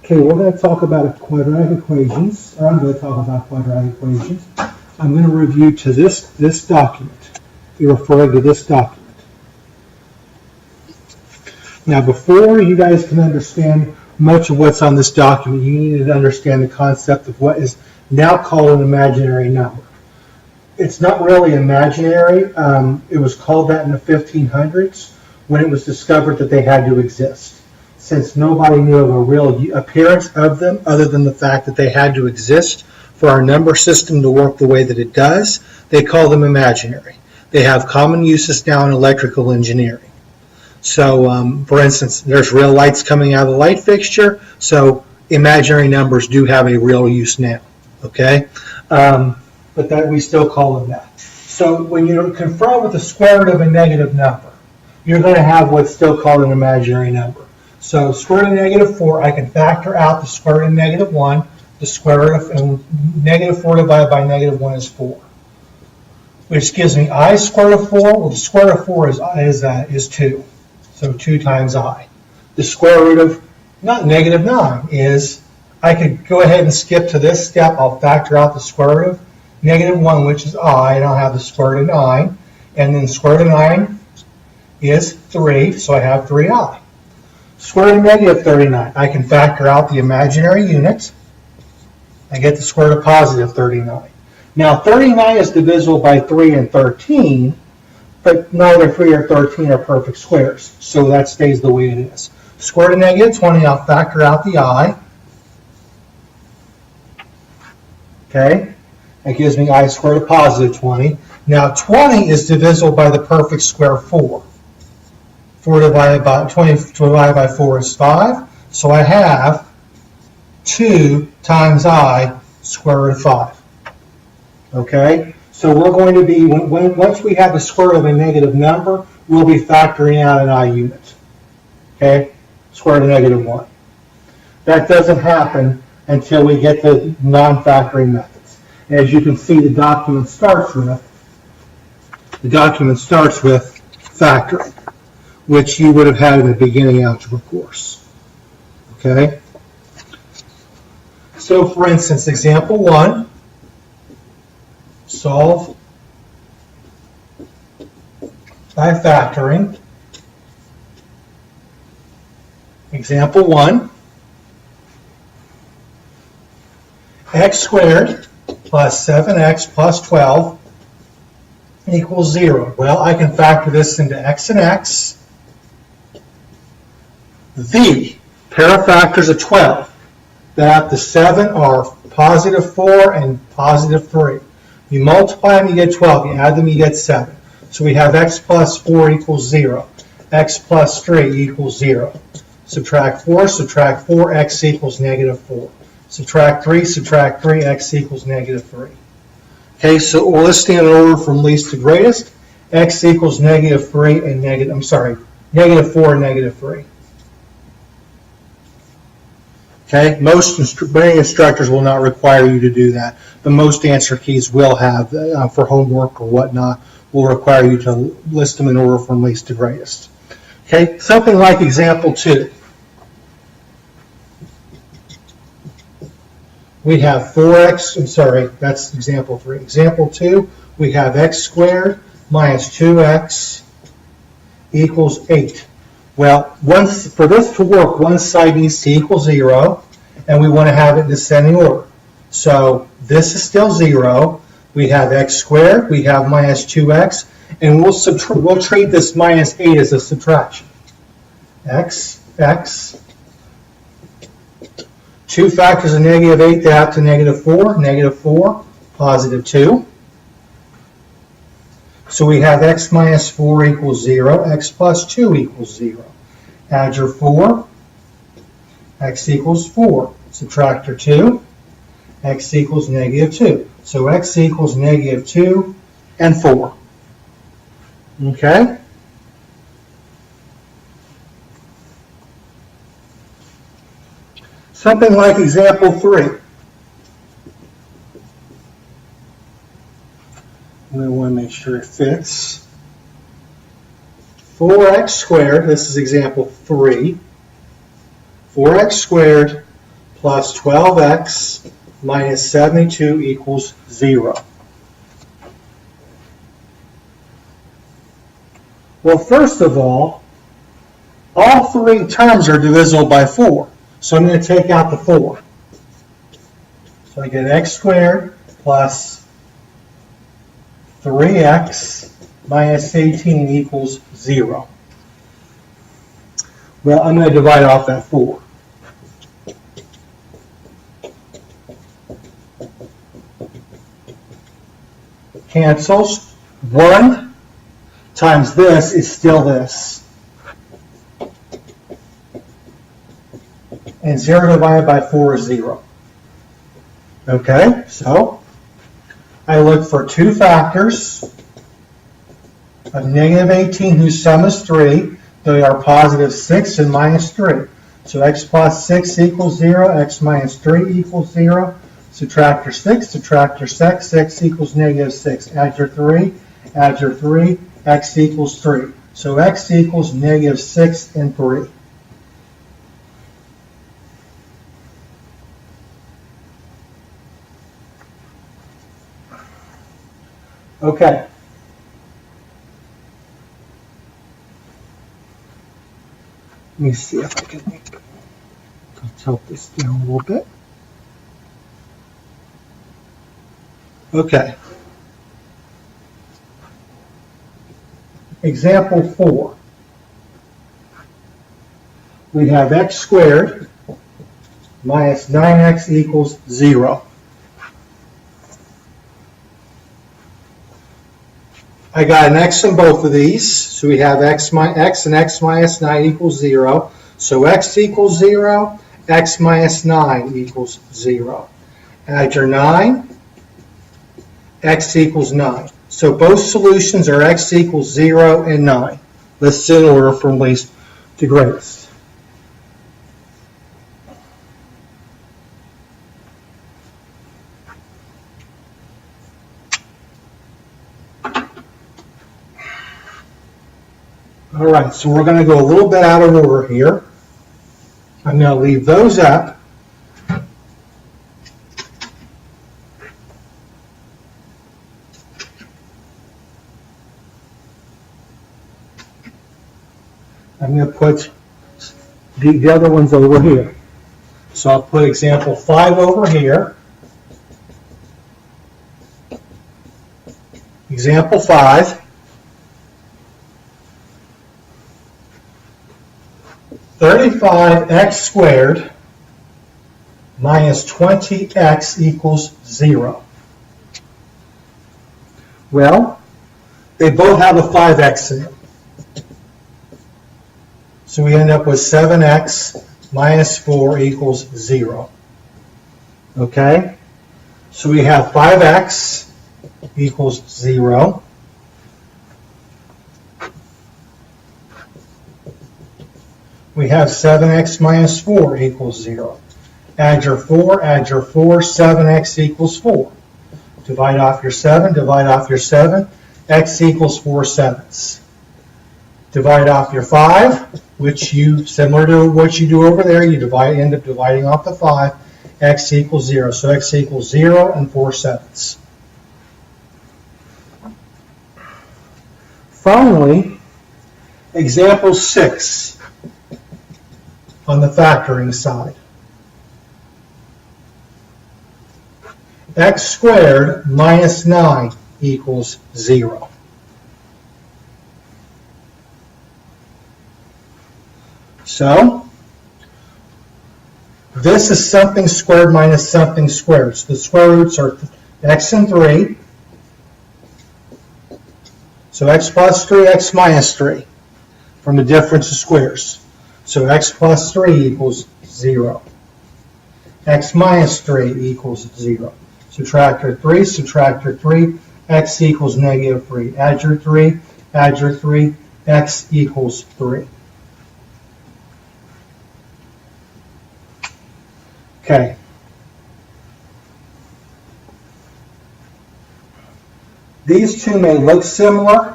Okay, we're going to talk about quadratic equations, or I'm going to talk about quadratic equations. I'm going to review to this document. You're referring to this document. Now, before you guys can understand much of what's on this document, you need to understand the concept of what is now called an imaginary number. It's not really imaginary. It was called that in the 1500s when it was discovered that they had to exist. Since nobody knew of a real appearance of them other than the fact that they had to exist for our number system to work the way that it does, they call them imaginary. They have common uses now in electrical engineering. So, for instance, there's real lights coming out of the light fixture, so imaginary numbers do have a real use now, okay? But that we still call them that. So when you confront with the square root of a negative number, you're going to have what's still called an imaginary number. So square root of negative 4, I can factor out the square root of negative 1. The square root of negative 4 divided by negative 1 is 4. Which gives me I square root of 4. Well, the square root of 4 is 2. So 2 times I. The square root of negative 9 is, I could go ahead and skip to this step. I'll factor out the square root of negative 1, which is I, and I'll have the square root of 9. And then square root of 9 is 3, so I have 3i. Square root of negative 39. I can factor out the imaginary unit. I get the square root of positive 39. Now 39 is divisible by 3 and 13, but neither 3 or 13 are perfect squares, so that stays the way it is. Square root of negative 20, I'll factor out the I. Okay, that gives me I squared of positive 20. Now 20 is divisible by the perfect square 4. 4 divided by 20 divided by 4 is 5. So I have 2 times I square root of 5. Okay? So we're going to be, once we have the square root of a negative number, we'll be factoring out an I unit. Okay? Square root of negative 1. That doesn't happen until we get the non-factoring methods. As you can see, the document starts with factoring, which you would have had in the beginning algebra course. Okay? So for instance, example 1, solve by factoring. Example 1, x squared plus 7x plus 12 equals 0. Well, I can factor this into x and x. The pair of factors of 12 that the 7 are positive 4 and positive 3. You multiply them, you get 12. You add them, you get 7. So we have x plus 4 equals 0. X plus 3 equals 0. Subtract 4, x equals negative 4. Subtract 3, x equals negative 3. Okay, so listing in order from least to greatest, x equals negative 3 and negative 4 and negative 3. Okay, many instructors will not require you to do that, but most answer keys will have, for homework or whatnot, will require you to list them in order from least to greatest. Okay, something like example 2. We have 4x, that's example 3. Example 2, we have x squared minus 2x equals 8. Well, for this to work, one side needs to equal 0, and we want to have it in descending order. So this is still 0. We have x squared, we have minus 2x, and we'll treat this minus 8 as a subtraction. X, 2 factors of negative 8, they add to negative 4. Negative 4, positive 2. So we have x minus 4 equals 0, x plus 2 equals 0. Add your 4, x equals 4. Subtract your 2, x equals negative 2. So x equals negative 2 and 4. Okay? Something like example 3. We want to make sure it fits. 4x squared, this is example 3. 4x squared plus 12x minus 72 equals 0. Well, first of all three terms are divisible by 4. So I'm going to take out the 4. So I get x squared plus 3x minus 18 equals 0. Well, I'm going to divide off that 4. Cancels. 1 times this is still this. And 0 divided by 4 is 0. Okay, so I look for two factors of negative 18 whose sum is 3. They are positive 6 and minus 3. So x plus 6 equals 0, x minus 3 equals 0. Subtract your 6, subtract your 6, x equals negative 6. Add your 3, x equals 3. So x equals negative 6 and 3. Okay. Let me see if I can tilt this down a little bit. Okay. Example 4. We have x squared minus 9x equals 0. I got an x in both of these, so we have x and x minus 9 equals 0. So x equals 0, x minus 9 equals 0. Add your 9, x equals 9. So both solutions are x equals 0 and 9. Listed in order from least to greatest. All right, so we're going to go a little bit out of order here. I'm going to leave those up. I'm going to put the other ones over here. So I'll put example 5 over here. Example 5. 35x squared minus 20x equals 0. Well, they both have a 5x in them. So we end up with 7x minus 4 equals 0. Okay? So we have 5x equals 0. We have 7x minus 4 equals 0. Add your 4, 7x equals 4. Divide off your 7, x equals 4 sevenths. Divide off your 5, which similar to what you do over there, you end up dividing off the 5, x equals 0. So x equals 0 and 4 sevenths. Finally, example 6. On the factoring side. X squared minus 9 equals 0. So, this is something squared minus something squared. So the square roots are x and 3. So x plus 3, x minus 3 from the difference of squares. So x plus 3 equals 0. X minus 3 equals 0. Subtract your 3, x equals negative 3. Add your 3, x equals 3. Okay. These two may look similar.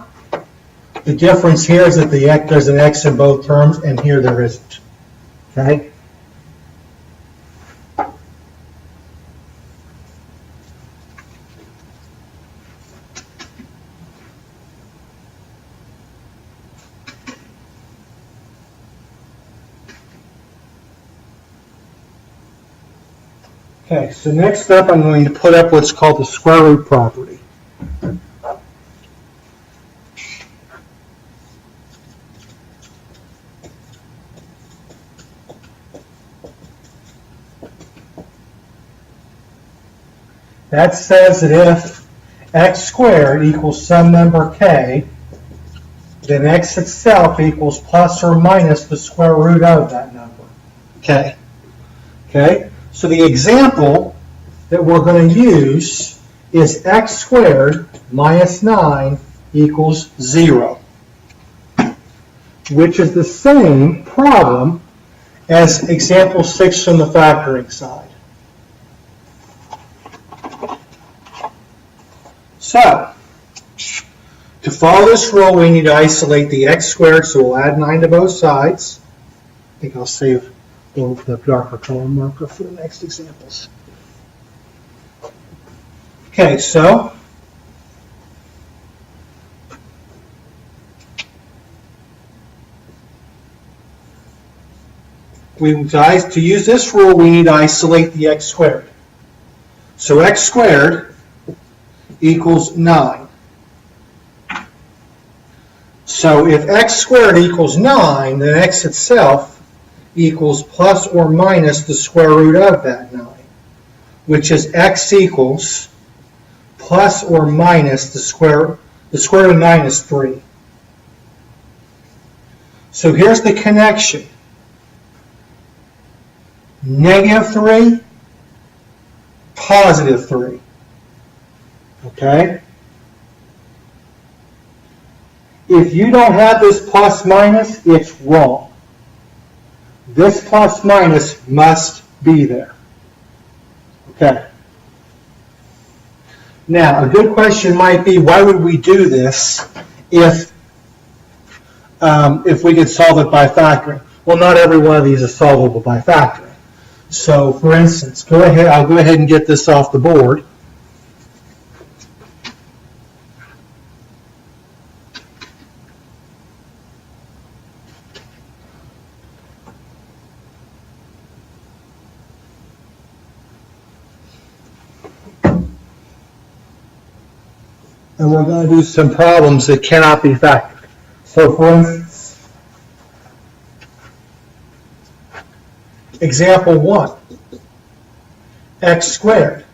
The difference here is that there's an x in both terms, and here there isn't. Okay? Okay, so next up I'm going to put up what's called the square root property. That says that if x squared equals some number k, then x itself equals plus or minus the square root of that number. Okay. Okay? So the example that we're going to use is x squared minus 9 equals 0, which is the same problem as example 6 from the factoring side. So, to follow this rule, we need to isolate the x squared, so we'll add 9 to both sides. I think I'll save the darker color marker for the next examples. Okay, so to use this rule, we need to isolate the x squared. So x squared equals 9. So if x squared equals 9, then x itself equals plus or minus the square root of that 9, which is x equals plus or minus the square root of 9 is 3. So here's the connection. Negative 3, positive 3. Okay? If you don't have this plus minus, it's wrong. This plus minus must be there. Okay. Now, a good question might be, why would we do this if we could solve it by factoring? Well, not every one of these is solvable by factoring. So, for instance, I'll go ahead and get this off the board. And we're going to do some problems that cannot be factored. So, for instance, example 1, x squared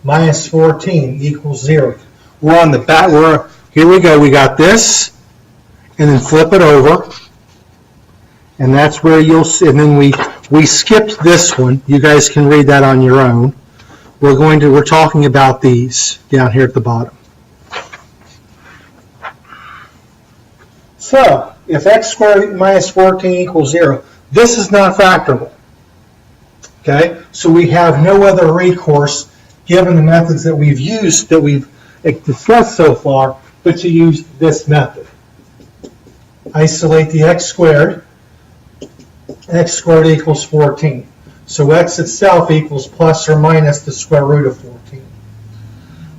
minus 14 equals 0. We're on the back. Here we go. We got this, and then flip it over, and that's where you'll see. And then we skipped this one. You guys can read that on your own. We're talking about these down here at the bottom. So, if x squared minus 14 equals 0, this is not factorable. Okay? So we have no other recourse, given the methods that we've used, that we've discussed so far, but to use this method. Isolate the x squared equals 14. So x itself equals plus or minus the square root of 14.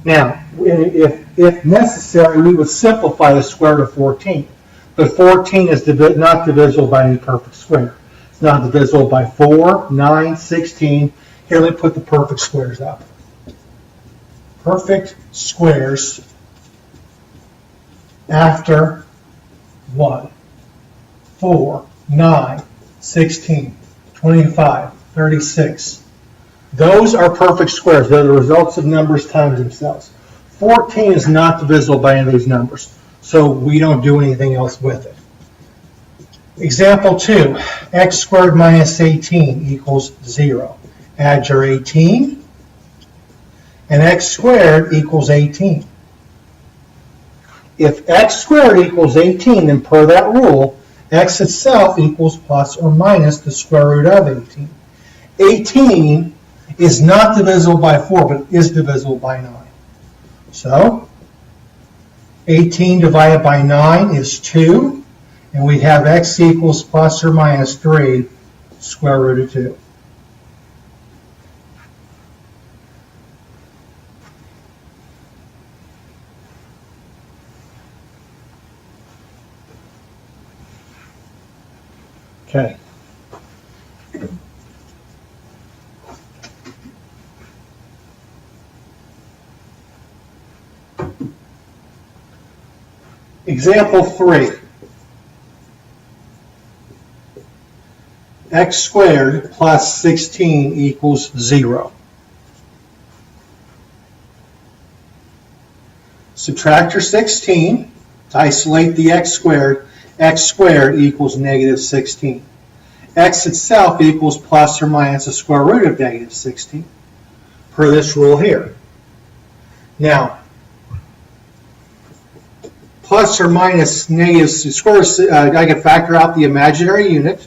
Now, if necessary, we would simplify the square root of 14. But 14 is not divisible by any perfect square. It's not divisible by 4, 9, 16. Here, let me put the perfect squares up. Perfect squares after 1, 4, 9, 16, 25, 36. Those are perfect squares. They're the results of numbers times themselves. 14 is not divisible by any of these numbers, so we don't do anything else with it. Example 2, x squared minus 18 equals 0. Add your 18, and x squared equals 18. If x squared equals 18, then per that rule, x itself equals plus or minus the square root of 18. 18 is not divisible by 4, but is divisible by 9. So, 18 divided by 9 is 2, and we have x equals plus or minus 3 square root of 2. Okay. Example 3. X squared plus 16 equals 0. Subtract your 16 to isolate the x squared equals negative 16. X itself equals plus or minus the square root of negative 16, per this rule here. Now, plus or minus negative square, I can factor out the imaginary unit.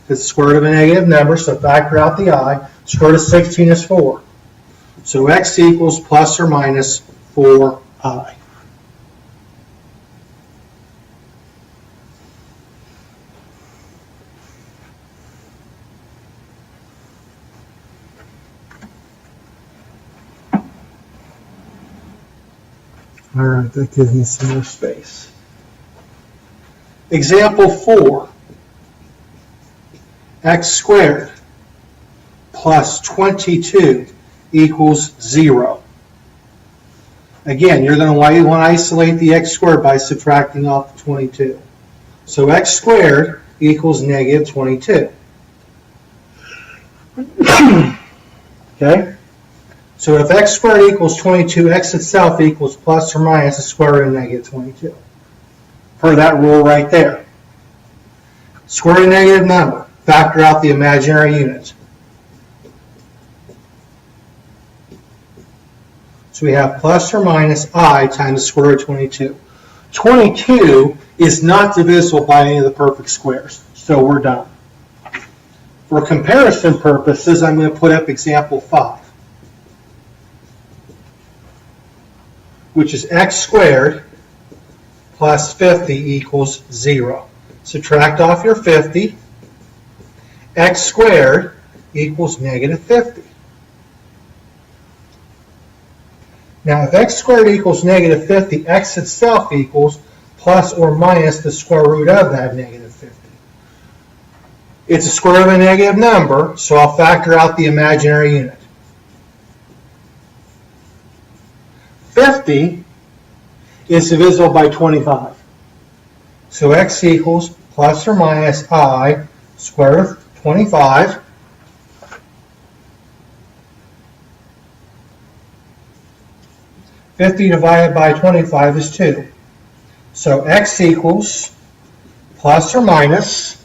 It's the square root of a negative number, so factor out the I. Square root of 16 is 4. So x equals plus or minus 4i. All right, that gives me some more space. Example 4. X squared plus 22 equals 0. Again, you're going to want to isolate the x squared by subtracting off the 22. So x squared equals negative 22. Okay? So if x squared equals 22, x itself equals plus or minus the square root of negative 22. Per that rule right there. Square root of a negative number. Factor out the imaginary unit. So we have plus or minus I times the square root of 22. 22 is not divisible by any of the perfect squares, so we're done. For comparison purposes, I'm going to put up example 5, which is x squared plus 50 equals 0. Subtract off your 50. X squared equals negative 50. Now, if x squared equals negative 50, x itself equals plus or minus the square root of that negative 50. It's a square root of a negative number, so I'll factor out the imaginary unit. 50 is divisible by 25. So x equals plus or minus I square root of 25. $50 divided by 25 is 2. So x equals plus or minus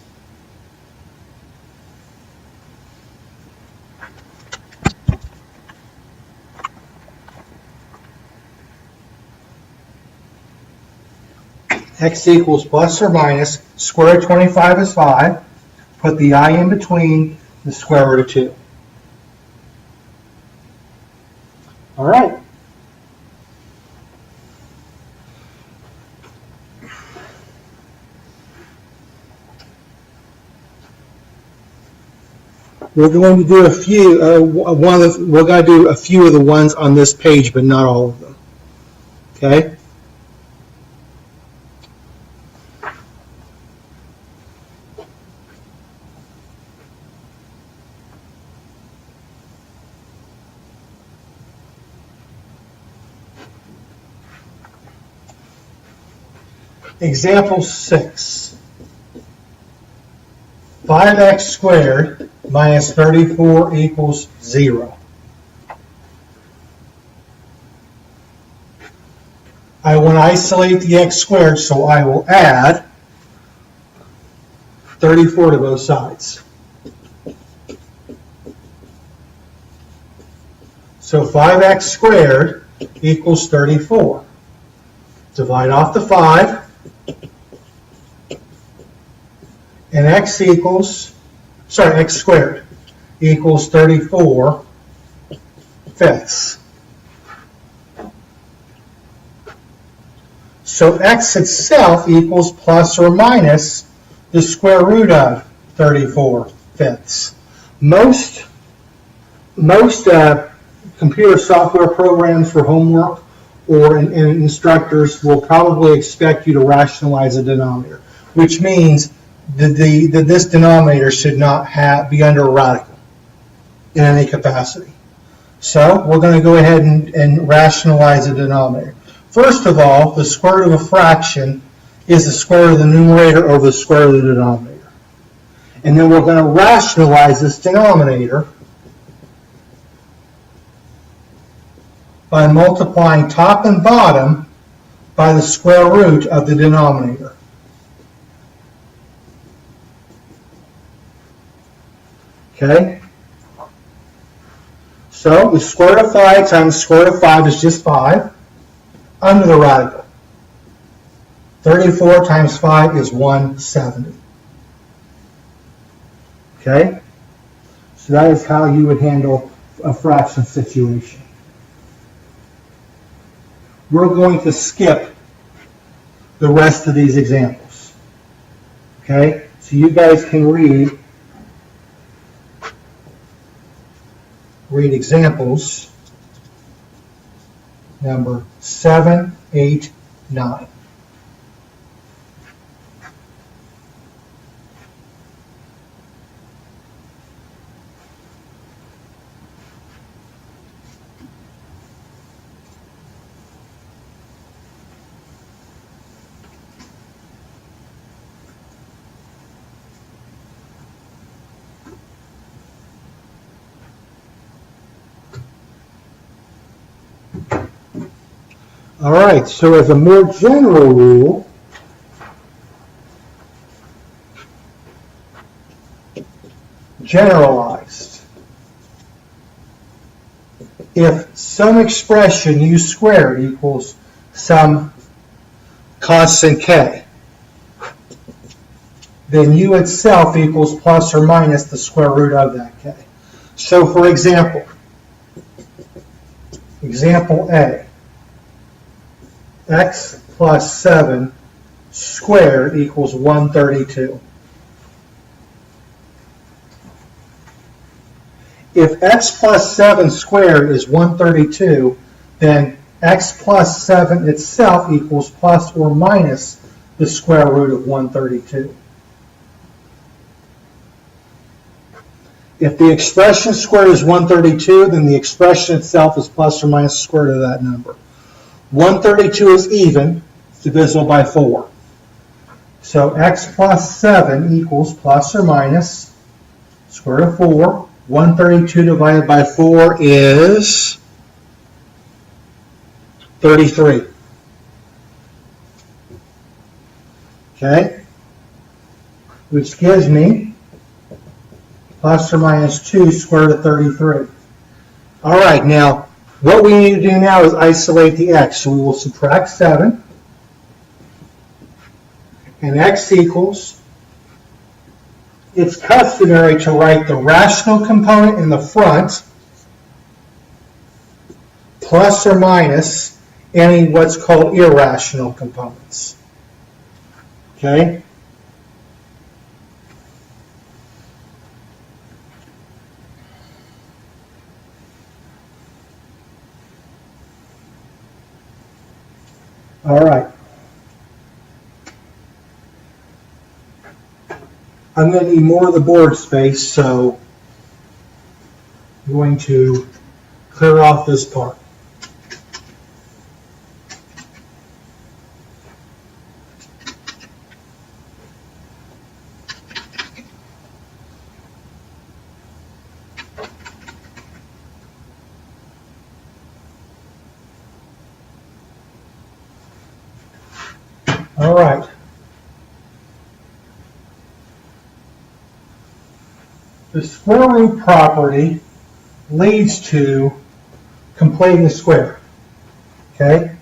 x equals plus or minus square root of 25 is 5. Put the I in between the square root of 2. All right. We're going to do a few. We're going to do a few of the ones on this page, but not all of them. Okay. Example 6. 5x squared minus 34 equals 0. I want to isolate the x squared, so I will add 34 to both sides. So 5x squared equals 34. Divide off the 5. And x squared equals 34 fifths. So x itself equals plus or minus the square root of 34 fifths. Most computer software programs for homework or instructors will probably expect you to rationalize a denominator, which means that this denominator should not be under a radical in any capacity. So we're going to go ahead and rationalize a denominator. First of all, the square root of a fraction is the square root of the numerator over the square root of the denominator. And then we're going to rationalize this denominator by multiplying top and bottom by the square root of the denominator. Okay? So the square root of 5 times the square root of 5 is just 5 under the radical. 34 times 5 is 170. Okay? So that is how you would handle a fraction situation. We're going to skip the rest of these examples. Okay? So you guys can read examples number 7, 8, 9. All right, so as a more general rule, generalized, if some expression u squared equals some constant k, then u itself equals plus or minus the square root of that k. So for example A, x plus 7 squared equals 132. If x plus 7 squared is 132, then x plus 7 itself equals plus or minus the square root of 132. If the expression squared is 132, then the expression itself is plus or minus the square root of that number. 132 is even, it's divisible by 4. So x plus 7 equals plus or minus square root of 4. 132 divided by 4 is 33. Okay? Which gives me plus or minus 2 square root of 33. All right, now what we need to do now is isolate the x. So we will subtract 7. And x equals, it's customary to write the rational component in the front plus or minus any what's called irrational components. Okay? All right. I'm going to need more of the board space, so I'm going to clear off this part. All right. The square root property leads to completing the square. Okay?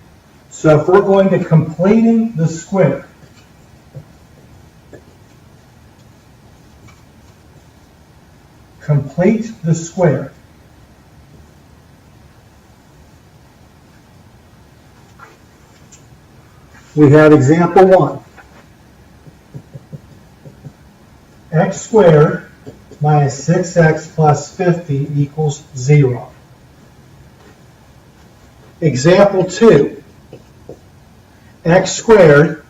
So if we're going to completing the square, complete the square. We have example 1. X squared minus 6x plus 50 equals 0. Example 2. X squared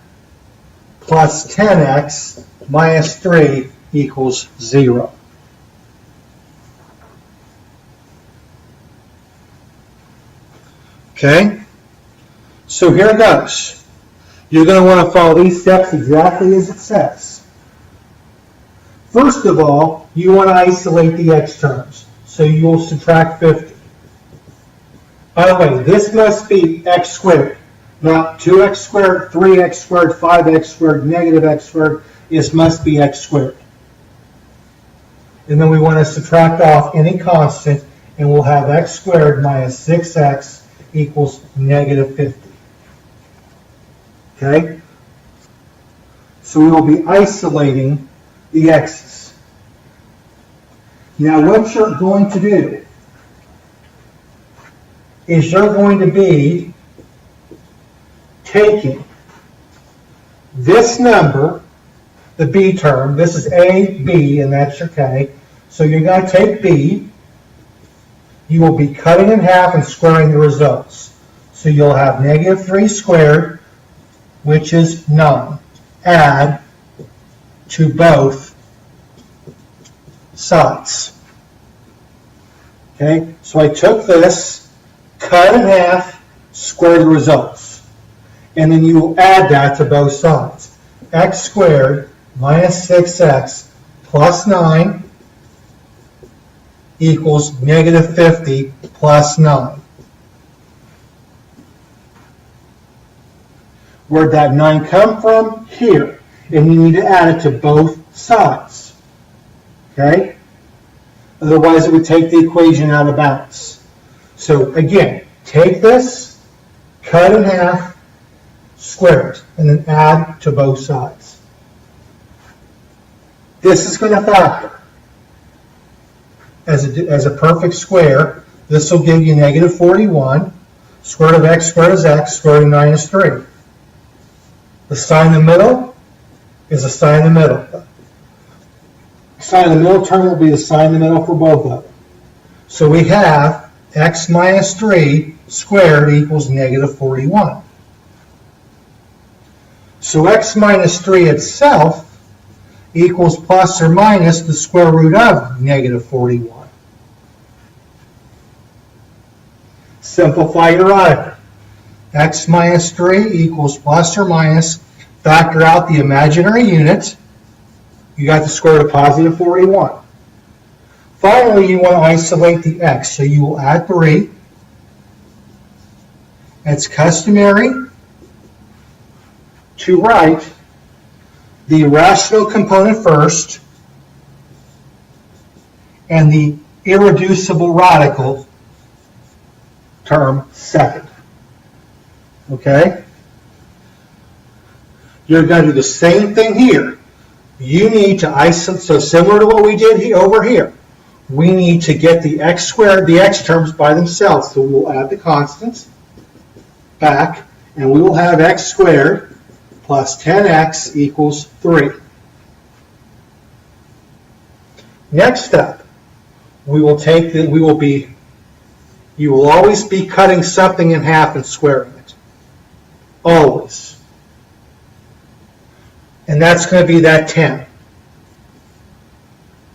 plus 10x minus 3 equals 0. Okay? So here goes. You're going to want to follow these steps exactly as it says. First of all, you want to isolate the x terms. So you will subtract 50. By the way, this must be x squared. Not 2x squared, 3x squared, 5x squared, negative x squared. This must be x squared. And then we want to subtract off any constant, and we'll have x squared minus 6x equals negative 50. Okay? So we will be isolating the x's. Now what you're going to do is you're going to be taking this number, the b term, this is a, b, and that's your k. So you're going to take b, you will be cutting in half and squaring the results. So you'll have negative 3 squared, which is 9. Add to both sides. Okay, so I took this, cut in half, squared the results. And then you will add that to both sides. X squared minus 6x plus 9 equals negative 50 plus 9. Where'd that 9 come from? Here. And you need to add it to both sides. Okay? Otherwise it would take the equation out of balance. So again, take this, cut in half, square it, and then add to both sides. This is going to factor. As a perfect square, this will give you negative 41. Square root of x squared is x, square root of 9 is 3. The sign in the middle is a sign in the middle. The sign in the middle term will be the sign in the middle for both of them. So we have x minus 3 squared equals negative 41. So x minus 3 itself equals plus or minus the square root of negative 41. Simplify your radical. X minus 3 equals plus or minus, factor out the imaginary unit. You got the square root of positive 41. Finally, you want to isolate the x, so you will add 3. It's customary to write the rational component first and the irreducible radical term second. Okay? You're going to do the same thing here. You need to isolate, so similar to what we did here, over here. We need to get the x squared, the x terms by themselves. So we will add the constants back, and we will have x squared plus 10x equals 3. Next step, we will take the, you will always be cutting something in half and squaring it. Always. And that's going to be that 10.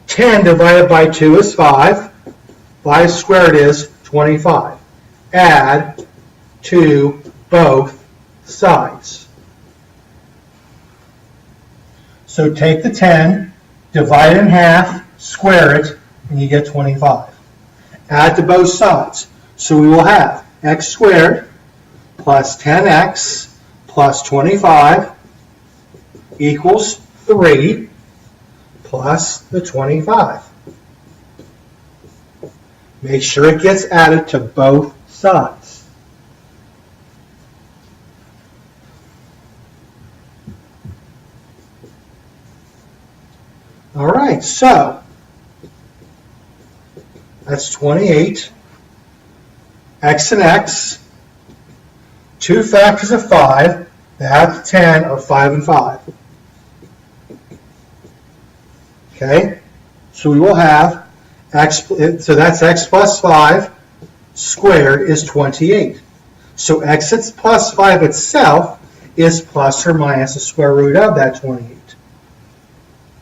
10 divided by 2 is 5. 5 squared is 25. Add to both sides. So take the 10, divide it in half, square it, and you get 25. Add to both sides. So we will have x squared plus 10x plus 25 equals 3 plus the 25. Make sure it gets added to both sides. All right, so that's 28. X and x. 2 factors of 5. They add to 10 are 5 and 5. Okay, so we will have x, so that's x plus 5 squared is 28. So x plus 5 itself is plus or minus the square root of that 28.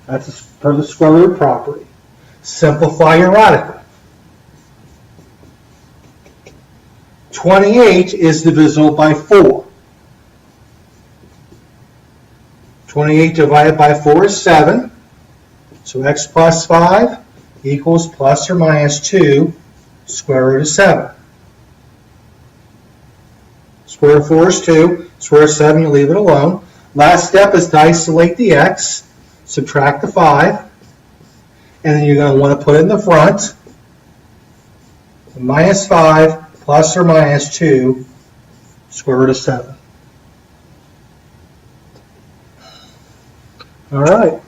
That's per the square root property. Simplify your radical. 28 is divisible by 4. 28 divided by 4 is 7. So x plus 5 equals plus or minus 2 square root of 7. Square root of 4 is 2. Square root of 7, you leave it alone. Last step is to isolate the x. Subtract the 5. And then you're going to want to put it in the front. Minus 5 plus or minus 2 square root of 7. All right.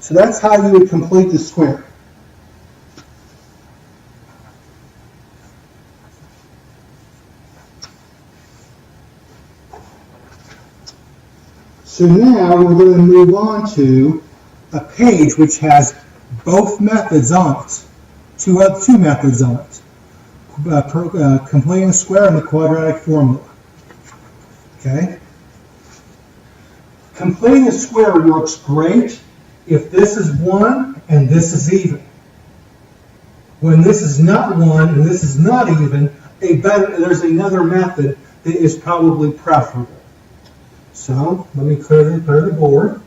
So that's how you would complete the square. So now we're going to move on to a page which has both methods on it, two methods on it, completing the square and the quadratic formula. Okay? Completing a square works great if this is 1 and this is even. When this is not 1 and this is not even, there's another method that is probably preferable. So let me clear the board.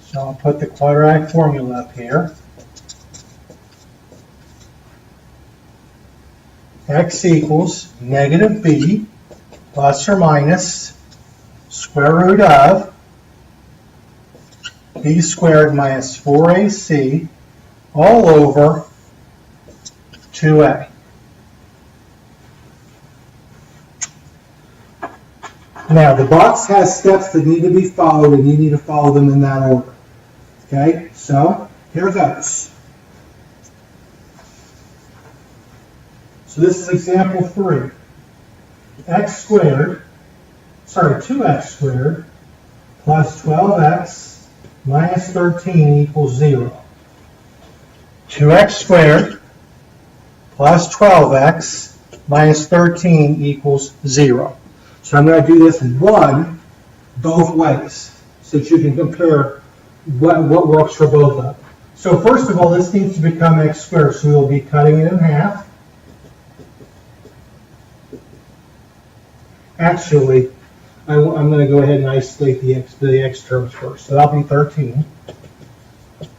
So I'll put the quadratic formula up here. X equals negative b plus or minus square root of b squared minus 4ac all over 2a. Now the box has steps that need to be followed and you need to follow them in that order. Okay, so here goes. So this is example 3. 2x squared plus 12x minus 13 equals 0. 2x squared plus 12x minus 13 equals 0. So I'm going to do this both ways so that you can compare what works for both of them. So first of all, this needs to become x squared, so we'll be cutting it in half. Actually, I'm going to go ahead and isolate the x terms first. So that'll be 13.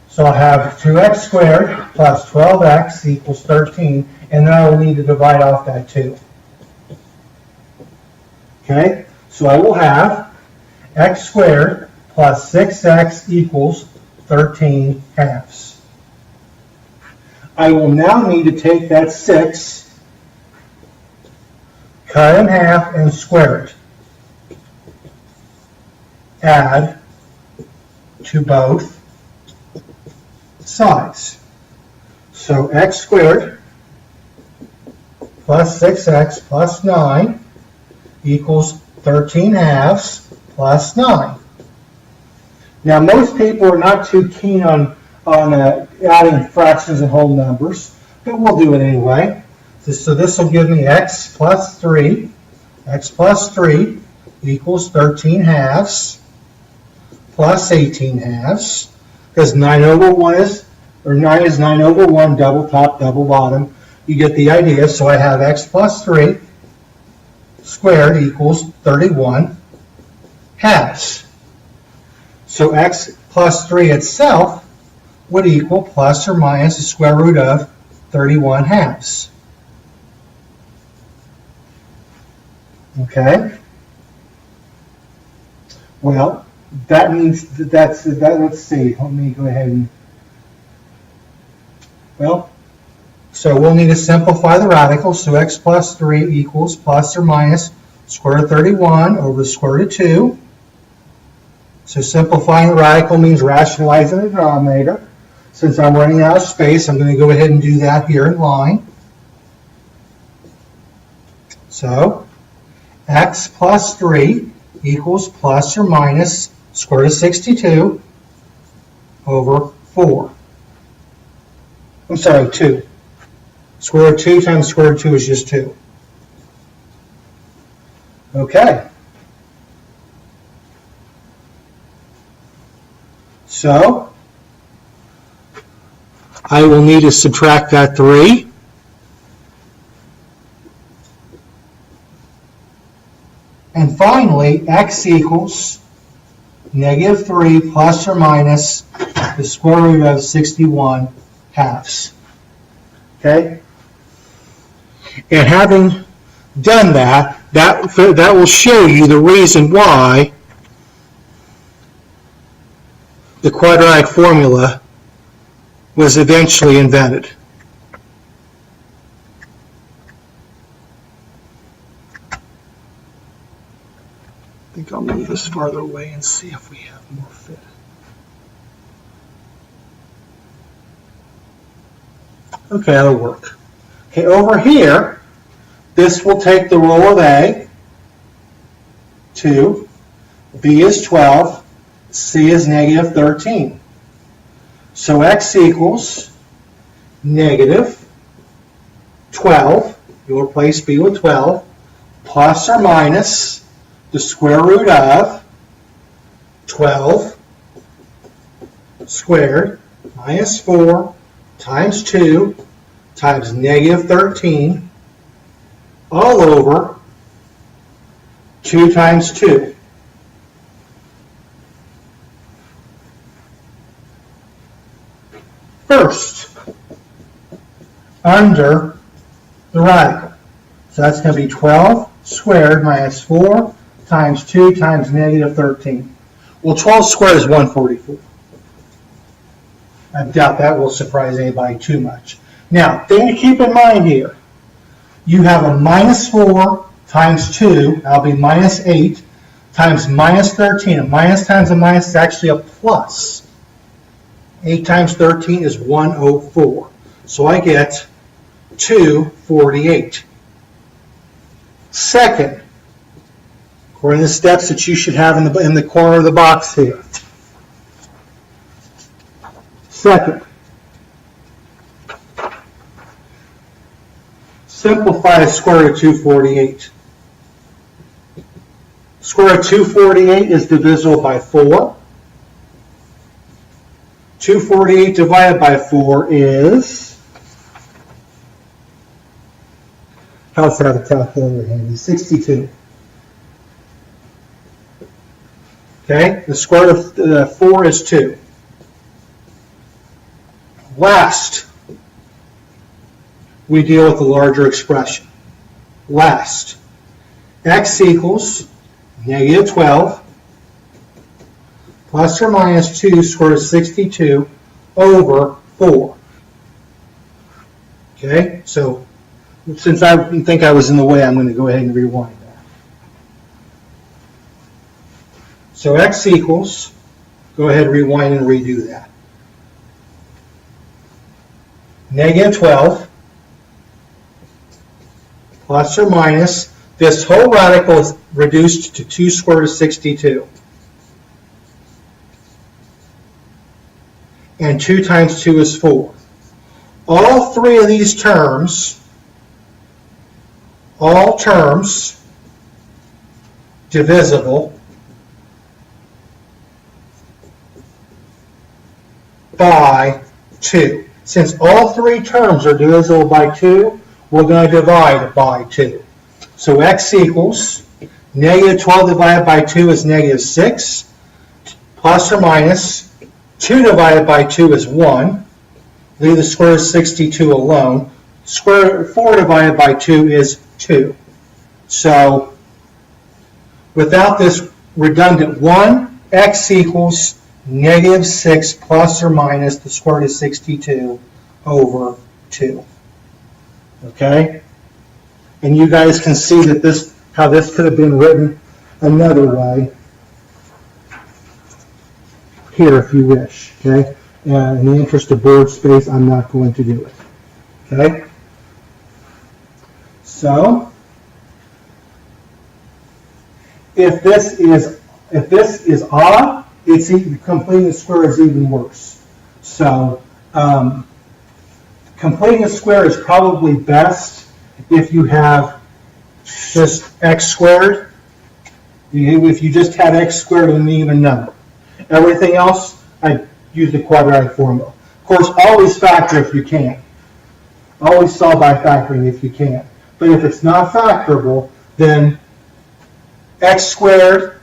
So I'll have 2x squared plus 12x equals 13, and then I will need to divide off that 2. Okay, so I will have x squared plus 6x equals 13 halves. I will now need to take that 6, cut in half, and square it. Add to both sides. So x squared plus 6x plus 9 equals 13 halves plus 9. Now most people are not too keen on adding fractions and whole numbers, but we'll do it anyway. So this will give me x plus 3 equals 13 halves plus 18 halves, because 9 over 1 is 9 over 1, double top, double bottom. You get the idea. So I have x plus 3 squared equals 31 halves. So x plus 3 itself would equal plus or minus the square root of 31 halves. Okay? Well, that means that's let's see. Let me go ahead and, so we'll need to simplify the radical. So x plus 3 equals plus or minus square root of 31 over the square root of 2. So simplifying the radical means rationalizing the denominator. Since I'm running out of space, I'm going to go ahead and do that here in line. So x plus 3 equals plus or minus square root of 62 over 4. I'm sorry, 2. Square root of 2 times square root of 2 is just 2. Okay. So, I will need to subtract that 3. And finally, x equals negative 3 plus or minus the square root of 61 halves. Okay? And having done that, that will show you the reason why the quadratic formula was eventually invented. I think I'll move this farther away and see if we have more fit. Okay, that'll work. Okay, over here, this will take the row of A, 2, B is 12, C is negative 13. So x equals negative 12, you'll replace B with 12, plus or minus the square root of 12 squared minus 4 times 2 times negative 13 all over 2 times 2. First, under the radical. So that's going to be 12 squared minus 4 times 2 times negative 13. Well, 12 squared is 144. I doubt that will surprise anybody too much. Now, thing to keep in mind here, you have a minus 4 times 2, that'll be minus 8, times minus 13. A minus times a minus is actually a plus. 8 times 13 is 104. So I get 248. Second, according to the steps that you should have in the corner of the box here. Second, simplify the square root of 248. Square root of 248 is divisible by 4. 248 divided by 4 is, let's have a calculator handy, 62. Okay, the square root of 4 is 2. Last, we deal with the larger expression. Last, x equals negative 12 plus or minus 2 square root of 62 over 4. Okay, so since I think I was in the way, I'm going to go ahead and rewind that. So x equals, go ahead, rewind and redo that. Negative 12 plus or minus, this whole radical is reduced to 2 square root of 62. And 2 times 2 is 4. All three of these terms, all terms divisible by 2. Since all three terms are divisible by 2, we're going to divide by 2. So x equals negative 12 divided by 2 is negative 6, plus or minus 2 divided by 2 is 1. Leave the square root of 62 alone. Square root of 4 divided by 2 is 2. So without this redundant 1, x equals negative 6 plus or minus the square root of 62 over 2. Okay? And you guys can see that this, how this could have been written another way here if you wish. Okay? In the interest of board space, I'm not going to do it. Okay? So, if this is odd, completing the square is even worse. So completing a square is probably best if you have just x squared. If you just had x squared with an even number. Everything else, I use the quadratic formula. Of course, always factor if you can. Always solve by factoring if you can. But if it's not factorable, then x squared,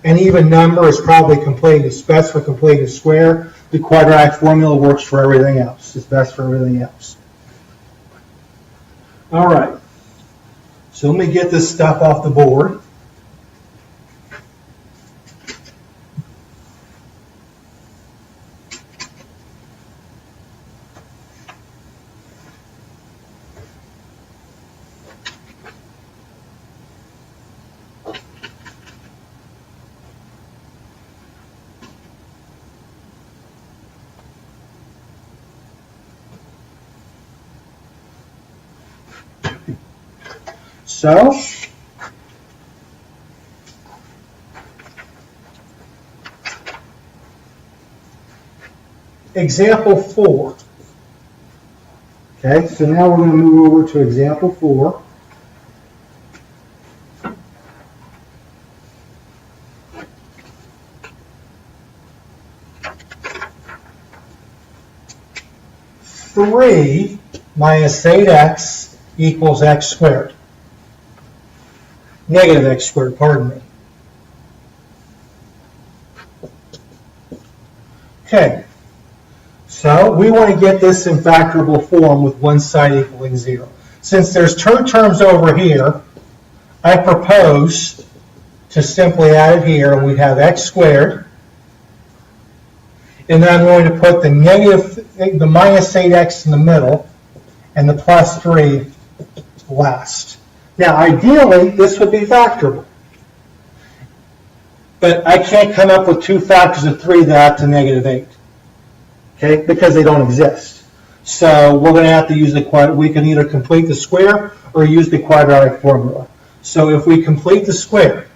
an even number, is probably best for completing a square. The quadratic formula works for everything else. It's best for everything else. All right. So let me get this stuff off the board. So, example 4. Okay, so now we're going to move over to example 4. Three minus 8x equals x squared. Negative x squared, pardon me. Okay, so we want to get this in factorable form with one side equaling 0. Since there's two terms over here, I propose to simply add it here, and we have x squared. And then I'm going to put the minus 8x in the middle, and the plus 3 last. Now, ideally, this would be factorable. But I can't come up with two factors of 3 that add to negative 8. Okay, because they don't exist. So we're going to have to use we can either complete the square or use the quadratic formula. So if we complete the square,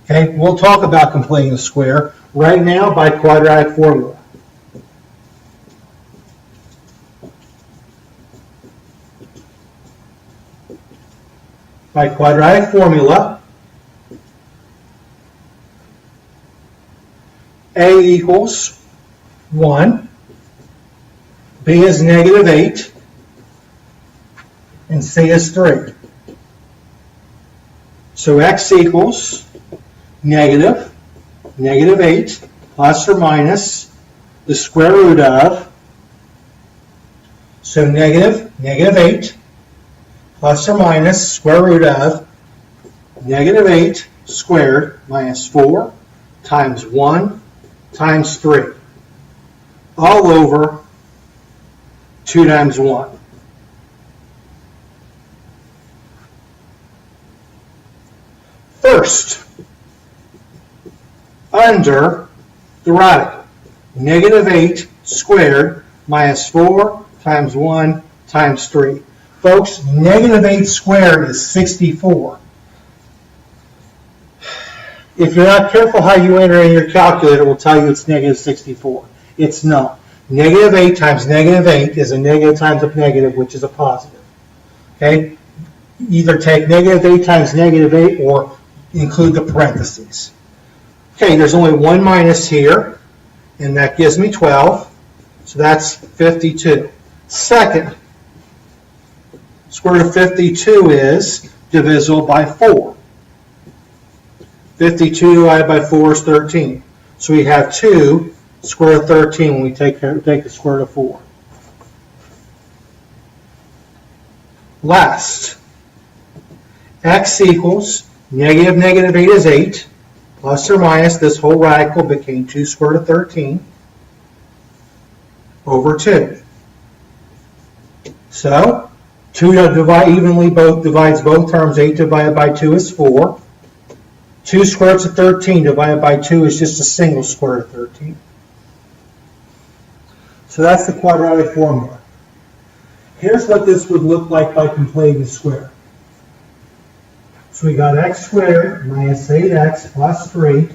okay, we'll talk about completing the square right now by quadratic formula. By quadratic formula, a equals 1, b is negative 8, and c is 3. So x equals negative 8 plus or minus the square root of, so negative 8 plus or minus square root of negative 8 squared minus 4 times 1 times 3, all over 2 times 1. First, under the radical, negative 8 squared minus 4 times 1 times 3. Folks, negative 8 squared is 64. If you're not careful how you enter in your calculator, it will tell you it's negative 64. It's not. Negative 8 times negative 8 is a negative times a negative, which is a positive. Okay? Either take negative 8 times negative 8 or include the parentheses. Okay, there's only one minus here, and that gives me 12. So that's 52. Second, square root of 52 is divisible by 4. 52 divided by 4 is 13. So we have 2 square root of 13 when we take the square root of 4. Last, x equals negative 8 is 8, plus or minus this whole radical became 2 square root of 13 over 2. So 2 divides both terms. 8 divided by 2 is 4. 2 square roots of 13 divided by 2 is just a single square root of 13. So that's the quadratic formula. here's what this would look like by completing the square. So we got x squared minus 8x plus 3.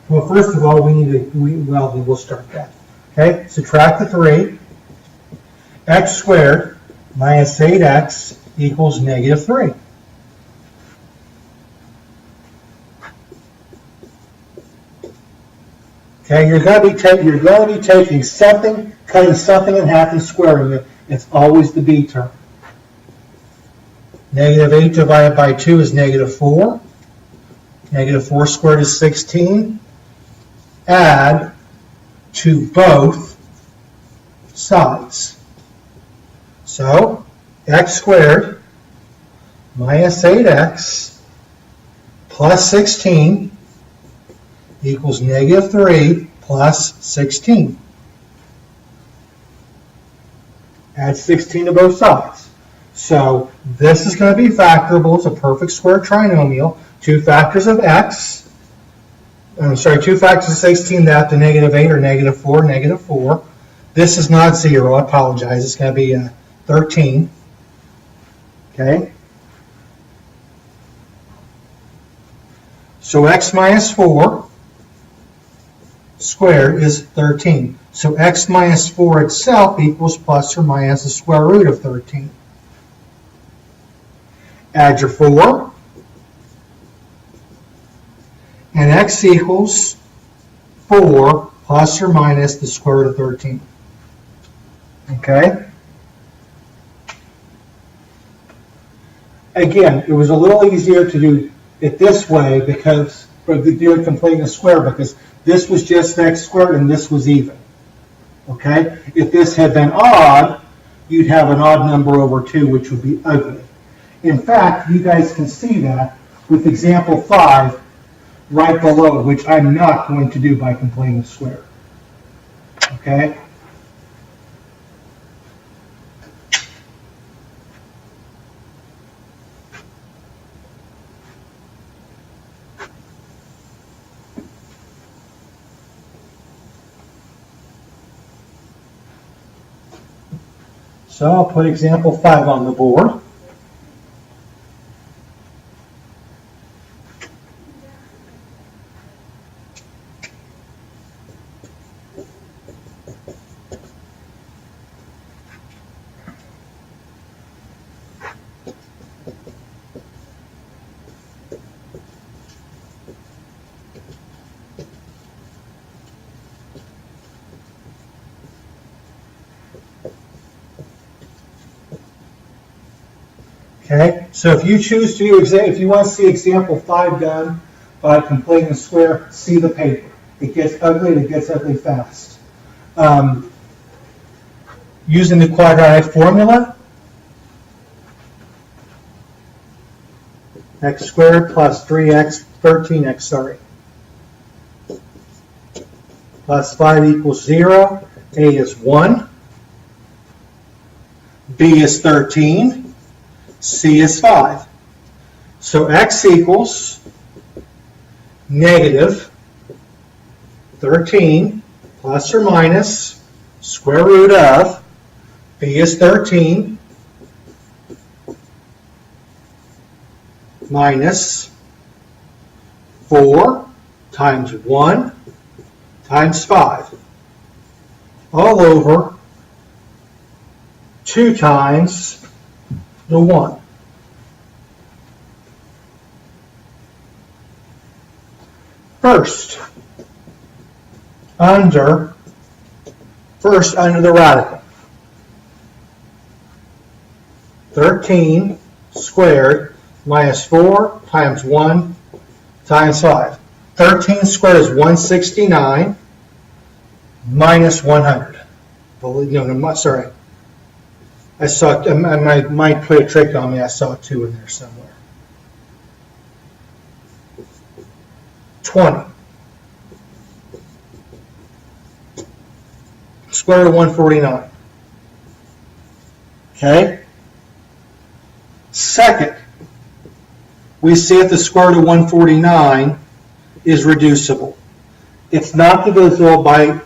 Well, first of all, we'll start that. Okay, subtract the 3. X squared minus 8x equals negative 3. Okay, you're going to be taking something, cutting something in half and squaring it. It's always the b term. Negative 8 divided by 2 is negative 4. Negative 4 squared is 16. Add to both sides. So, x squared minus 8x plus 16 equals negative 3 plus 16. Add 16 to both sides. So this is going to be factorable. It's a perfect square trinomial. 2 factors of x. 2 factors of 16, that to negative 8 or negative 4, negative 4. This is not 0. I apologize. It's going to be 13. Okay. So x minus 4 squared is 13. So x minus 4 itself equals plus or minus the square root of 13. Add your 4. And x equals 4 plus or minus the square root of 13. Okay? Again, it was a little easier to do it this way because, or to do it completing a square, because this was just x squared and this was even. Okay? If this had been odd, you'd have an odd number over 2, which would be ugly. In fact, you guys can see that with example 5 right below, which I'm not going to do by completing a square. Okay? So I'll put example 5 on the board. Okay, so if you choose to, if you want to see example 5 done by completing a square, see the paper. It gets ugly and it gets ugly fast. Using the quadratic formula, x squared plus 3x, 13x, plus 5 equals 0. A is 1. B is 13. C is 5. So x equals negative 13 plus or minus square root of, B is 13, minus 4 times 1 times 5, all over 2 times the 1. First, under the radical. 13 squared minus 4 times 1 times 5. 13 squared is 169 minus 100. No, sorry. I saw, my mind played a trick on me. I saw 2 in there somewhere. 20. Square root of 149. Okay? Second, we see that the square root of 149 is reducible. It's not divisible by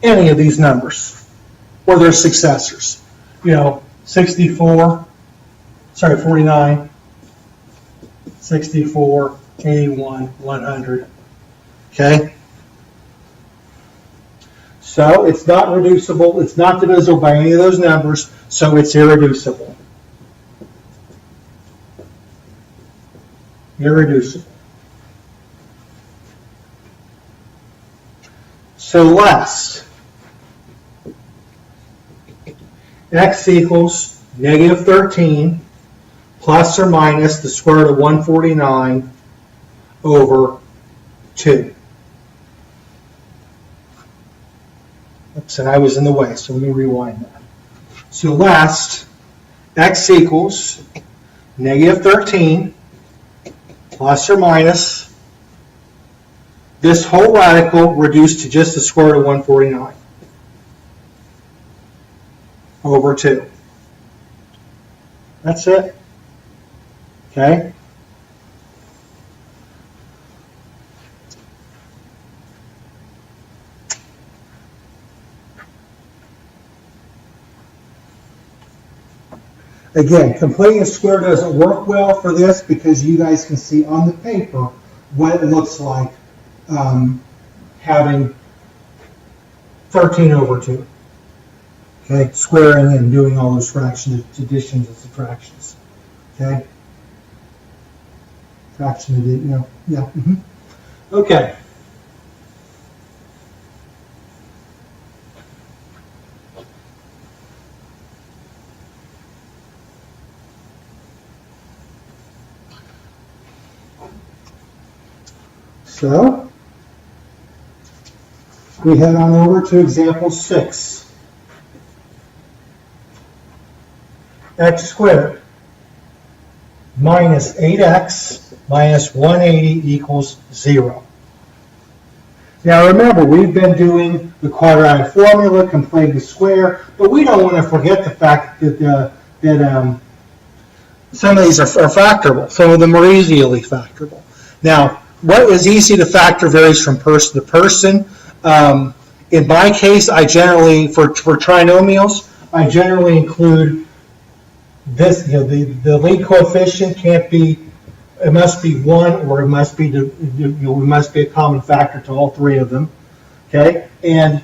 any of these numbers or their successors. 64, sorry, 49, 64, 81, 100. Okay? So it's not reducible, it's not divisible by any of those numbers, so it's irreducible. Irreducible. So less x equals negative 13 plus or minus the square root of 149 over 2. Oops, and I was in the way, so let me rewind that. So last, x equals negative 13 plus or minus this whole radical reduced to just the square root of 149 over 2. That's it. Okay? Again, completing a square doesn't work well for this because you guys can see on the paper what it looks like having 13 over 2. Okay, squaring and doing all those fractions, additions and subtractions. Okay? Fraction, yeah. Okay. So, we head on over to example 6. X squared minus 8x minus 180 equals 0. Now remember, we've been doing the quadratic formula, completing the square, but we don't want to forget the fact that some of these are factorable. Some of them are easily factorable. Now, what is easy to factor varies from person to person. In my case, I generally, for trinomials, I generally include this, the lead coefficient can't be, it must be 1 or it must be, it must be a common factor to all 3 of them. Okay, and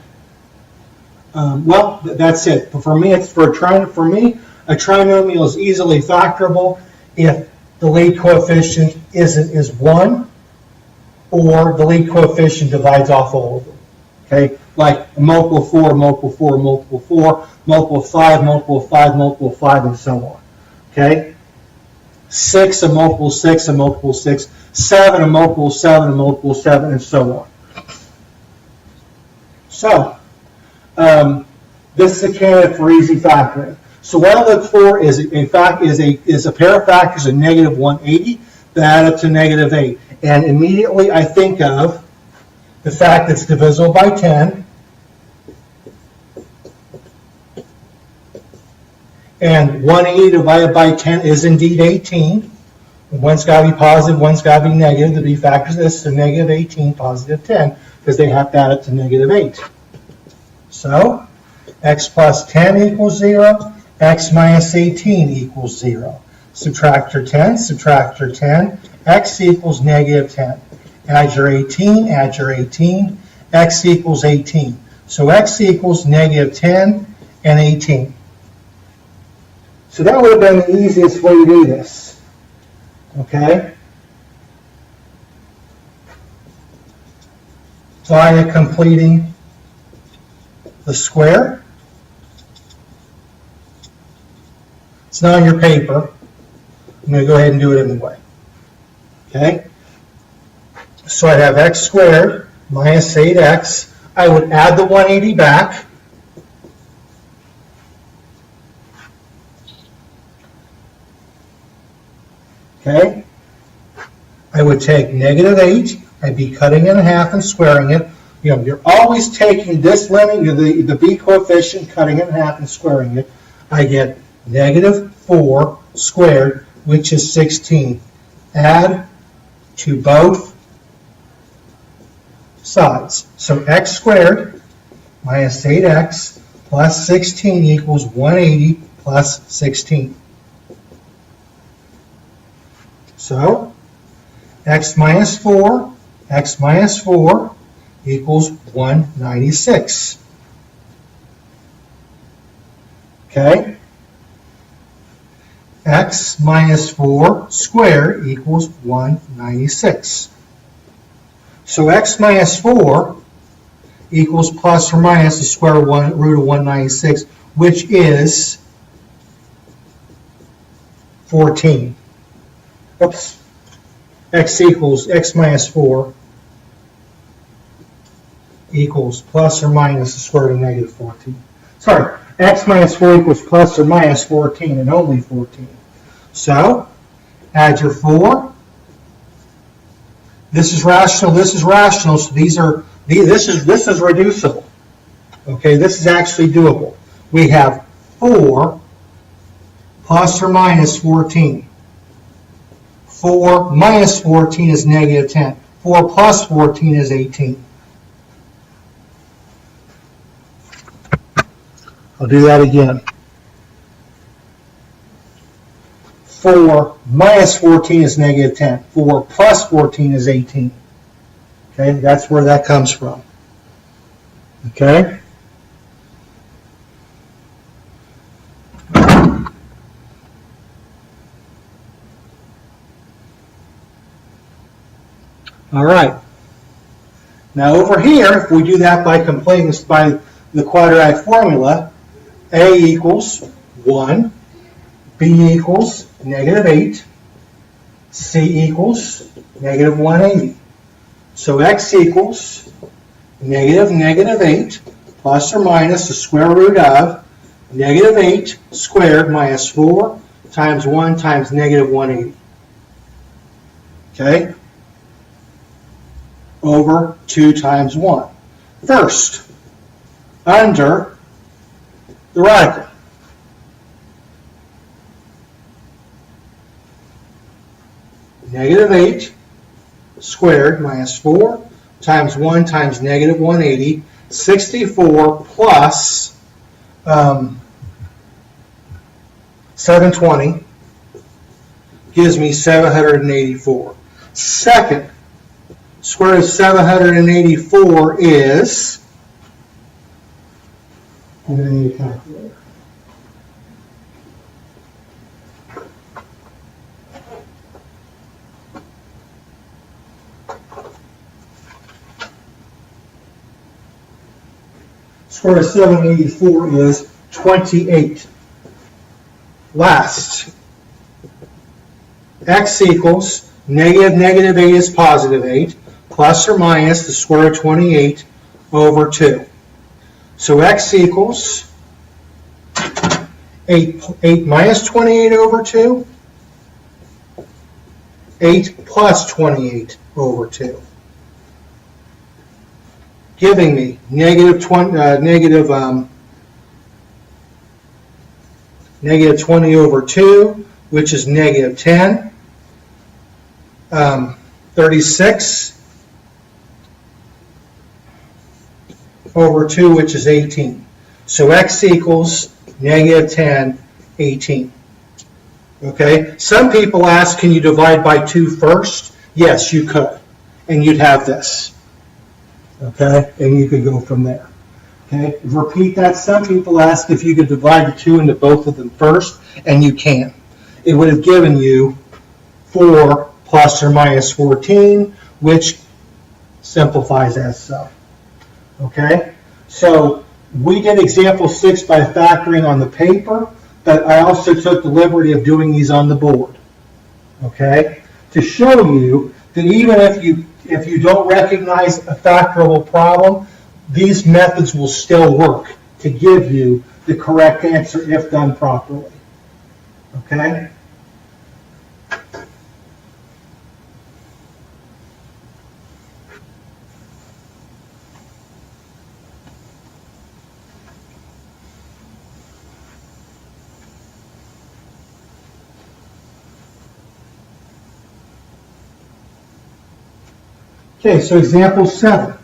well, that's it. But for me, a trinomial is easily factorable if the lead coefficient is 1 or the lead coefficient divides off all of them. Okay, like a multiple of 4, multiple of 4, multiple of 4, multiple of 5, multiple of 5, multiple of 5, and so on. Okay, 6, a multiple of 6, a multiple of 6, 7, a multiple of 7, a multiple of 7, and so on. So, this is a candidate for easy factoring. So what I look for is a pair of factors of negative 180 that add up to negative 8. And immediately I think of the fact that it's divisible by 10. And 180 divided by 10 is indeed 18. One's got to be positive, one's got to be negative. The B factors this to negative 18, positive 10, because they have to add up to negative 8. So, x plus 10 equals 0, x minus 18 equals 0. Subtract your 10, subtract your 10, x equals negative 10. Add your 18, x equals 18. So x equals negative 10 and 18. So that would have been the easiest way to do this. Okay? Via completing the square. It's not on your paper. I'm going to go ahead and do it anyway. Okay? So I'd have x squared minus 8x. I would add the 180 back. Okay? I would take negative 8. I'd be cutting it in half and squaring it. You're always taking this limit, the b coefficient, cutting it in half and squaring it. I get negative 4 squared, which is 16. Add to both sides. So x squared minus 8x plus 16 equals 180 plus 16. So x minus 4 equals 196. Okay? X minus 4 squared equals 196. So x minus 4 equals plus or minus the square root of 196, which is 14. Oops. X minus 4 equals plus or minus the square root of negative 14. Sorry, x minus 4 equals plus or minus 14 and only 14. So, add your 4. This is rational, so this is reducible. Okay, this is actually doable. We have 4 plus or minus 14. 4 minus 14 is negative 10. 4 plus 14 is 18. I'll do that again. 4 minus 14 is negative 10. 4 plus 14 is 18. Okay, that's where that comes from. Okay? All right. Now over here, if we do that by completing by the quadratic formula, A equals 1, B equals negative 8, C equals negative 180. So x equals negative 8 plus or minus the square root of negative 8 squared minus 4 times 1 times negative 180. Okay? Over 2 times 1. First, under the radical. Negative 8 squared minus 4 times 1 times negative 180, 64 plus 720 gives me 784. Second, square root of 784 is, I'm going to need a calculator. Square root of 784 is 28. Last, x equals negative 8 is positive 8, plus or minus the square root of 28 over 2. So x equals 8 minus 28 over 2, 8 plus 28 over 2. Giving me negative 20 over 2, which is negative 10. 36 over 2, which is 18. So x equals negative 10, 18. Okay? Some people ask, can you divide by 2 first? Yes, you could. And you'd have this. Okay? And you could go from there. Okay? Repeat that. Some people ask if you could divide the 2 into both of them first, and you can. It would have given you 4 plus or minus 14, which simplifies as so. Okay? So we did example 6 by factoring on the paper, but I also took the liberty of doing these on the board. Okay? To show you that even if you don't recognize a factorable problem, these methods will still work to give you the correct answer if done properly. Okay? Okay, so example 7.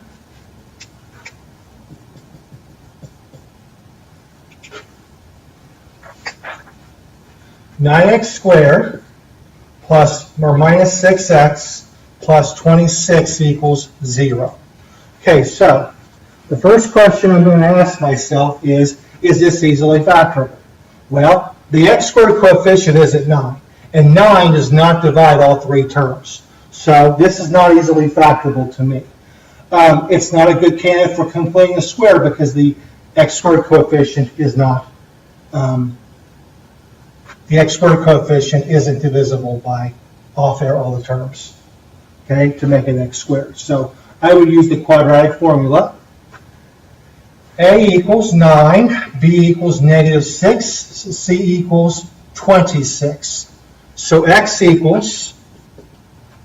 9x squared plus or minus 6x plus 26 equals 0. Okay, so the first question I'm going to ask myself is this easily factorable? Well, the x squared coefficient is at 9, and 9 does not divide all three terms. So this is not easily factorable to me. It's not a good candidate for completing a square because the x squared coefficient is not, the x squared coefficient isn't divisible by all the terms, okay, to make an x squared. So I would use the quadratic formula. A equals 9, B equals negative 6, C equals 26. So x equals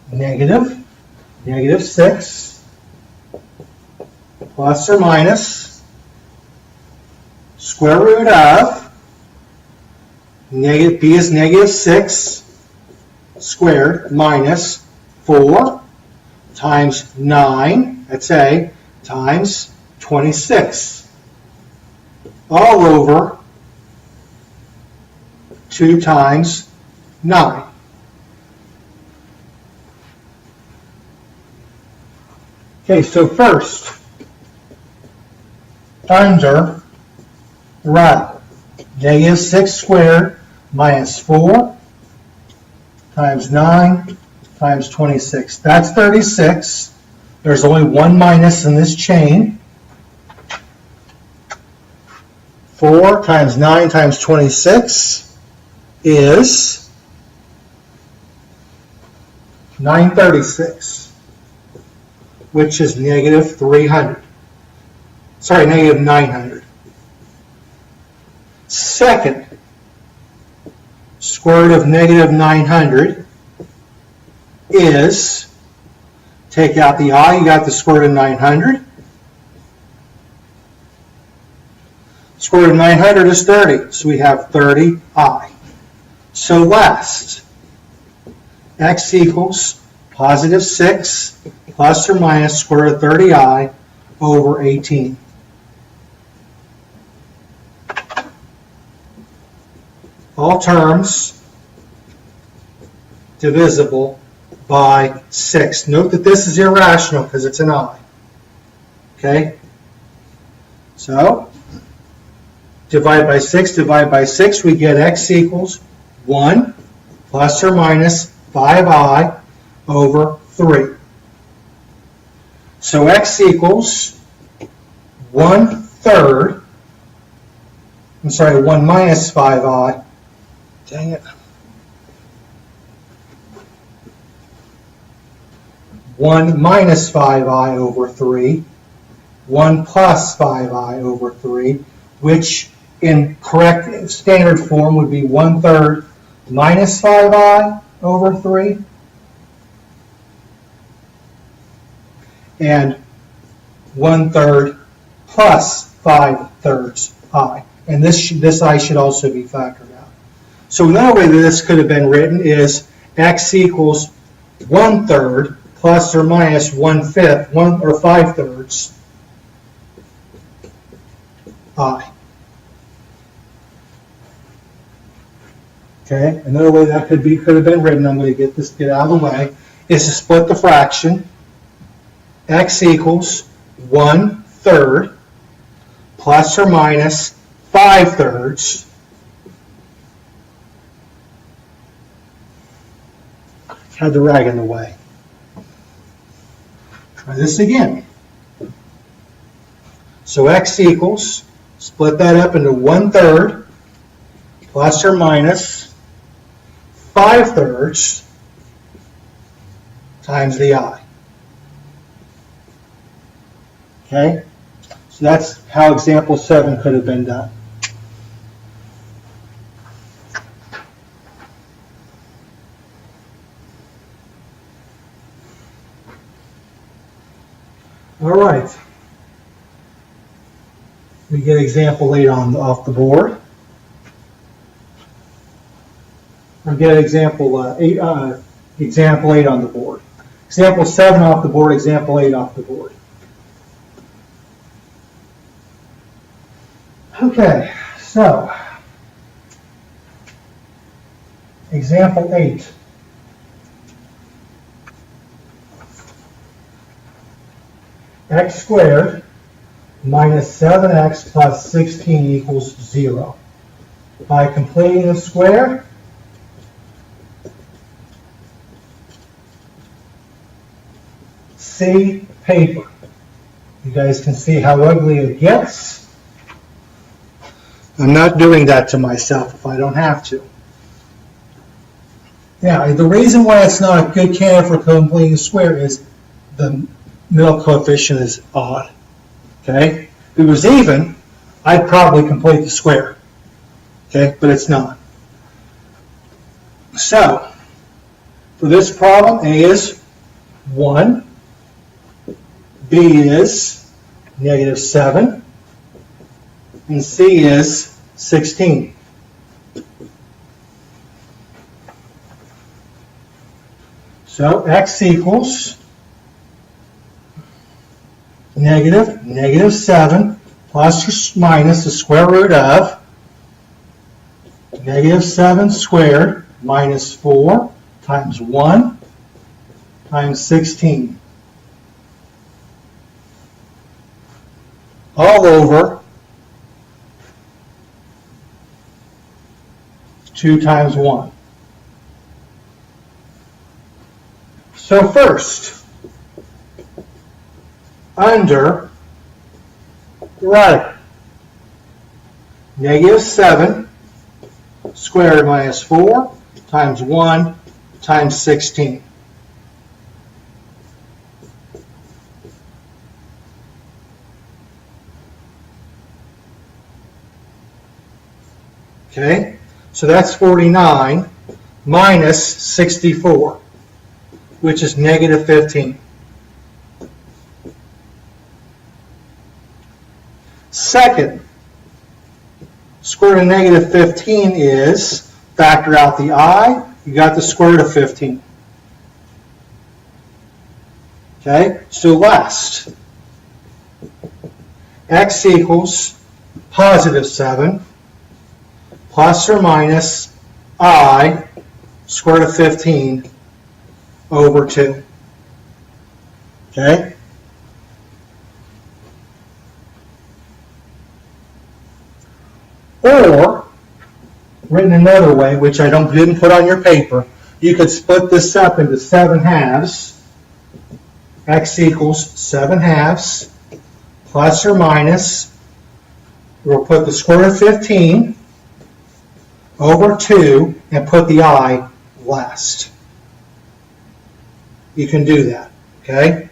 negative 6 plus or minus square root of negative, B is negative 6 squared minus 4 times 9, that's A, times 26. All over 2 times 9. Okay, so first, under the radical, negative 6 squared minus 4 times 9 times 26. That's 36. There's only one minus in this chain. 4 times 9 times 26 is 936, which is negative 300. Sorry, negative 900. Second, square root of negative 900 is, take out the I, you got the square root of 900. Square root of 900 is 30, so we have 30i. So last, x equals positive 6 plus or minus square root of 30i over 18. All terms divisible by 6. Note that this is irrational because it's an I. Okay? So, divide by 6, we get x equals 1 plus or minus 5i over 3. So x equals 1/3, 1 minus 5i, dang it, 1 minus 5i over 3, 1 plus 5i over 3, which in correct standard form would be 1/3 minus 5i over 3 and 1/3 plus 5/3 I. And this I should also be factored out. So another way that this could have been written is x equals 1/3 plus or minus 1/5, 1 or 5/3 I. Okay, another way that could have been written, I'm going to get out of the way, is to split the fraction. X equals 1/3 plus or minus 5/3 had the rag in the way. Try this again. So x equals, split that up into 1/3 plus or minus 5/3 times the I. Okay? So that's how example 7 could have been done. All right. We get example 8 off the board. Or get example 8 on the board. Example 7 off the board, example 8 off the board. Okay, so Example 8. X squared minus 7x plus 16 equals 0. By completing the square, see paper. You guys can see how ugly it gets. I'm not doing that to myself if I don't have to. Now, the reason why it's not a good candidate for completing the square is the middle coefficient is odd. Okay? If it was even, I'd probably complete the square. Okay? But it's not. So, for this problem, A is 1, B is negative 7, and C is 16. So X equals negative 7 plus or minus the square root of negative 7 squared minus 4 times 1 times 16. All over 2 times 1. So first, under the radical, negative 7 squared minus 4 times 1 times 16. Okay, so that's 49 minus 64, which is negative 15. Second, square root of negative 15 is, factor out the I, you got the square root of 15. Okay, so last, X equals positive 7 plus or minus I square root of 15 over 2. Okay? Or, written another way, which I didn't put on your paper, you could split this up into 7 halves. X equals 7 halves plus or minus, we'll put the square root of 15 over 2 and put the I last. You can do that, okay?